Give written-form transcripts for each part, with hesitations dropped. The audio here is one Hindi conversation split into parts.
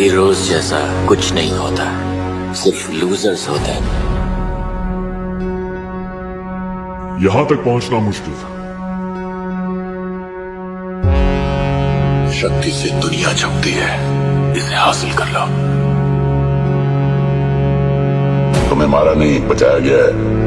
हीरोज जैसा कुछ नहीं होता, सिर्फ लूजर्स होते हैं। यहां तक पहुंचना मुश्किल था। शक्ति से दुनिया झुकती है, इसे हासिल कर लो। तुम्हें मारा नहीं, बचाया गया है।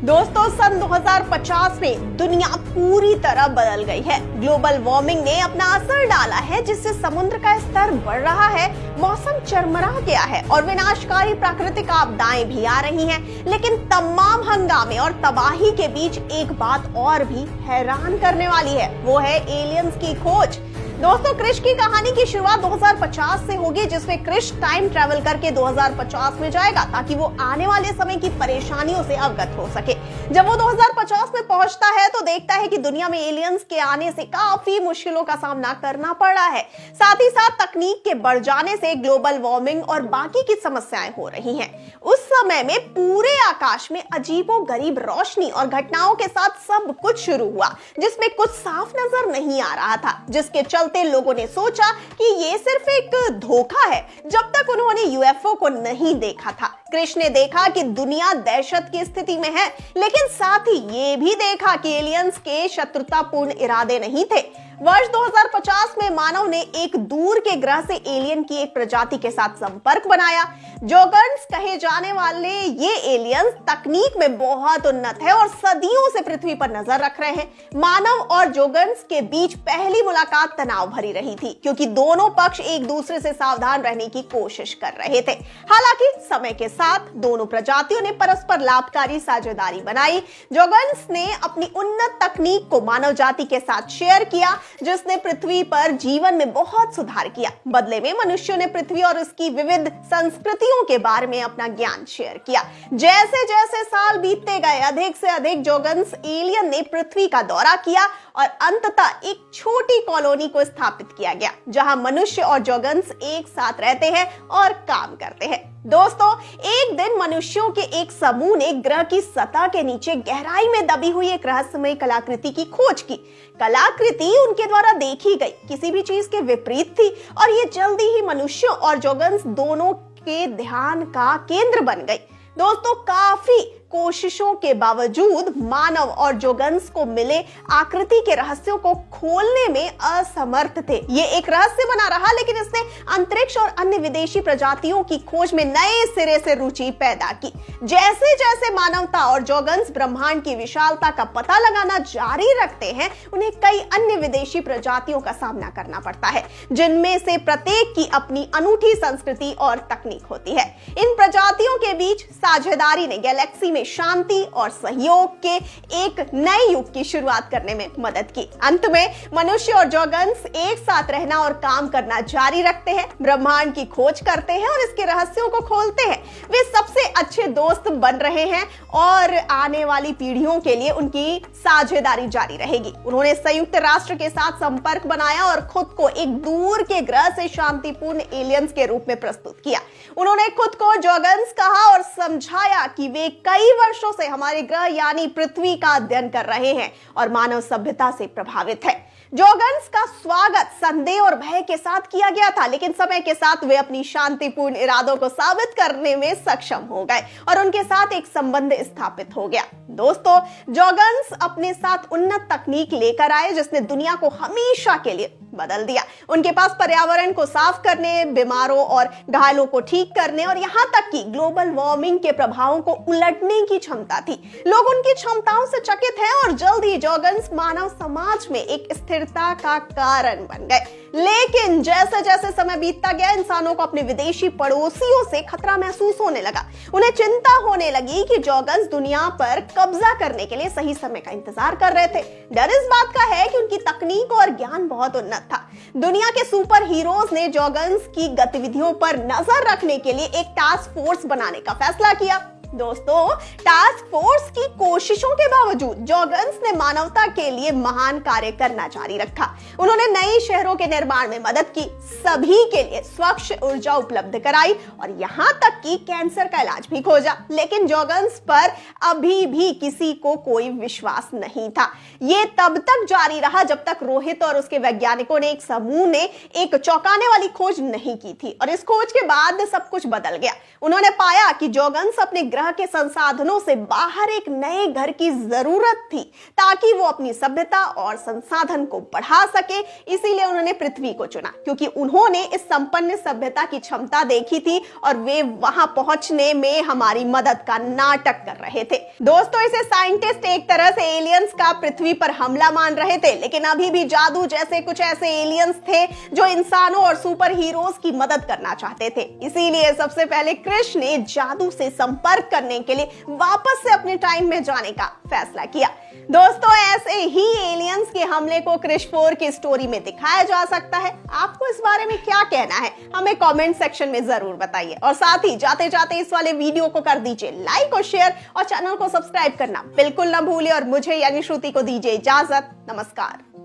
दोस्तों, सन 2050 में दुनिया पूरी तरह बदल गई है। ग्लोबल वार्मिंग ने अपना असर डाला है, जिससे समुद्र का स्तर बढ़ रहा है, मौसम चरमरा गया है और विनाशकारी प्राकृतिक आपदाएं भी आ रही हैं। लेकिन तमाम हंगामे और तबाही के बीच एक बात और भी हैरान करने वाली है, वो है एलियंस की खोज। दोस्तों, क्रिश की कहानी की शुरुआत 2050 से होगी, जिसमें क्रिश टाइम ट्रैवल करके 2050 में जाएगा ताकि वो आने वाले समय की परेशानियों से अवगत हो सके। जब वो 2050 में पहुंचता है तो देखता है कि दुनिया में एलियंस के आने से काफी मुश्किलों का सामना करना पड़ रहा है। साथ ही साथ तकनीक के बढ़ जाने से ग्लोबल वार्मिंग और बाकी की समस्याएं हो रही हैं। उस समय में पूरे आकाश में अजीबोगरीब रोशनी और घटनाओं के साथ सब कुछ शुरू हुआ, जिसमें कुछ साफ नजर नहीं आ रहा था, जिसके चलते लोगों ने सोचा कि ये सिर्फ एक धोखा है, जब तक उन्होंने यूएफओ को नहीं देखा था। क्रिश ने देखा कि दुनिया दहशत की स्थिति में है, लेकिन साथ ही ये भी देखा कि एलियंस के शत्रुतापूर्ण इरादे नहीं थे। वर्ष 2050 में मानव ने एक दूर के ग्रह से एलियन की एक प्रजाति के साथ संपर्क बनाया। जोगर्न्स कहे जाने वाले ये एलियंस तकनीक में बहुत उन्नत है और सदियों से पृथ्वी पर नजर रख रहे हैं। मानव और जोगर्न्स के बीच पहली मुलाकात तनाव भरी रही थी, क्योंकि दोनों पक्ष एक दूसरे से सावधान रहने की कोशिश कर रहे थे। हालांकि समय के साथ दोनों प्रजातियों ने परस्पर लाभकारी साझेदारी बनाई। जोगर्न्स ने अपनी उन्नत तकनीक को मानव जाति के साथ शेयर किया, जिसने पृथ्वी पर जीवन में बहुत सुधार किया। बदले में मनुष्यों ने पृथ्वी और उसकी विविध संस्कृतियों के बारे में अपना ज्ञान शेयर किया। जैसे जैसे साल बीतते गए, अधिक से अधिक जोगर्न्स एलियन ने पृथ्वी का दौरा किया और अंततः एक छोटी कॉलोनी को स्थापित किया गया, जहां मनुष्य और जोगर्न्स एक साथ रहते हैं और काम करते हैं। दोस्तों, एक दिन मनुष्यों के एक समूह ने ग्रह की सतह के नीचे गहराई में दबी हुई एक रहस्यमय कलाकृति की खोज की। कलाकृति उनके द्वारा देखी गई किसी भी चीज के विपरीत थी और ये जल्दी ही मनुष्यों और जोगर्न्स दोनों के ध्यान का केंद्र बन गई। दोस्तों, काफी कोशिशों के बावजूद मानव और जोगर्न्स को मिले आकृति के रहस्यों को खोलने में असमर्थ थे। ये एक रहस्य बना रहा, लेकिन इसने अंतरिक्ष और अन्य विदेशी प्रजातियों की खोज में नए सिरे से रुचि पैदा की। जैसे जैसे मानवता और जोगर्न्स ब्रह्मांड की विशालता का पता लगाना जारी रखते हैं, उन्हें कई अन्य विदेशी प्रजातियों का सामना करना पड़ता है, जिनमें से प्रत्येक की अपनी अनूठी संस्कृति और तकनीक होती है। इन प्रजातियों के बीच साझेदारी ने गैलेक्सी में शांति और सहयोग के एक नए युग की शुरुआत करने में मदद की। अंत में मनुष्य और जोगर्न्स एक साथ रहना और काम करना जारी रखते हैं, ब्रह्मांड की खोज करते हैं और इसके रहस्यों को खोलते हैं। वे सबसे अच्छे दोस्त बन रहे हैं और आने वाली पीढ़ियों के लिए उनकी साझेदारी जारी रहेगी। उन्होंने संयुक्त राष्ट्र के साथ संपर्क बनाया और खुद को एक दूर के ग्रह से शांतिपूर्ण एलियंस के रूप में प्रस्तुत किया। उन्होंने खुद को जोगर्न्स कहा और समझाया कि वे कई वर्षों से हमारे ग्रह यानी पृथ्वी का अध्ययन कर रहे हैं और मानव सभ्यता से प्रभावित है। जोगर्न्स का स्वागत संदेह और भय के साथ किया गया था, लेकिन समय के साथ वे अपनी शांतिपूर्ण इरादों को साबित करने में सक्षम हो गए और उनके साथ एक संबंध स्थापित हो गया। दोस्तों, जोगर्न्स अपने साथ उन्नत तकनीक लेकर आए, जिसने दुनिया को हमेशा के लिए बदल दिया। उनके पास पर्यावरण को साफ करने, बीमारों और घायलों को ठीक करने और यहाँ तक कि ग्लोबल वार्मिंग के प्रभावों को उलटने की क्षमता थी। लोग उनकी क्षमताओं से चकित हैं और जल्द ही जोगर्न्स मानव समाज में एक स्थिरता का कारण बन गए। लेकिन जैसे जैसे समय बीतता गया, इंसानों को अपने विदेशी पड़ोसियों से खतरा महसूस होने लगा। उन्हें चिंता होने लगी कि जोगर्न्स दुनिया पर कब्जा करने के लिए सही समय का इंतजार कर रहे थे। डर इस बात का है कि उनकी तकनीक और ज्ञान बहुत उन्नत था। दुनिया के सुपर हीरोज ने जोगर्न्स की गतिविधियों पर नजर रखने के लिए एक टास्क फोर्स बनाने का फैसला किया। दोस्तों, टास्क फोर्स की कोशिशों के बावजूद जॉर्गन्स ने मानवता के लिए महान कार्य करना जारी रखा। उन्होंने नए शहरों के निर्माण में मदद की, सभी के लिए स्वच्छ ऊर्जा उपलब्ध कराई और यहाँ तक कि कैंसर का इलाज भी खोजा। लेकिन जॉर्गन्स पर अभी भी किसी को कोई विश्वास नहीं था। ये तब तक जारी रहा जब तक रोहित और उसके वैज्ञानिकों ने एक समूह ने एक चौंकाने वाली खोज नहीं की थी। और इस खोज के बाद सब कुछ बदल गया। उन्होंने पाया कि जॉर्गन्स अपने ग्रह के संसाधनों से बाहर एक नए घर की जरूरत थी ताकि वो अपनी सभ्यता और संसाधन को बढ़ा सके। इसीलिए उन्होंने पृथ्वी को चुना, क्योंकि उन्होंने इस संपन्न सभ्यता की क्षमता देखी थी और वे वहां पहुंचने में हमारी मदद का नाटक कर रहे थे। दोस्तों, इसे साइंटिस्ट एक तरह से एलियंस का पृथ्वी पर हमला मान रहे थे, लेकिन अभी भी जादू जैसे कुछ ऐसे एलियंस थे जो इंसानों और सुपर हीरोज की मदद करना चाहते थे। इसीलिए सबसे पहले क्रिश ने जादू से संपर्क करने के लिए वापस से अपने टाइम में जाने का फैसला किया। दोस्तों, ऐसे ही एलियंस के हमले को क्रिश 4 की स्टोरी में दिखाया जा सकता है। आपको इस बारे में क्या कहना है, हमें कमेंट सेक्शन में जरूर बताइए। और साथ ही जाते जाते इस वाले वीडियो को कर दीजिए लाइक और शेयर और चैनल को सब्सक्राइब करना बिल्कुल ना भूलिए। और मुझे यानी श्रुति को दीजिए इजाजत। नमस्कार।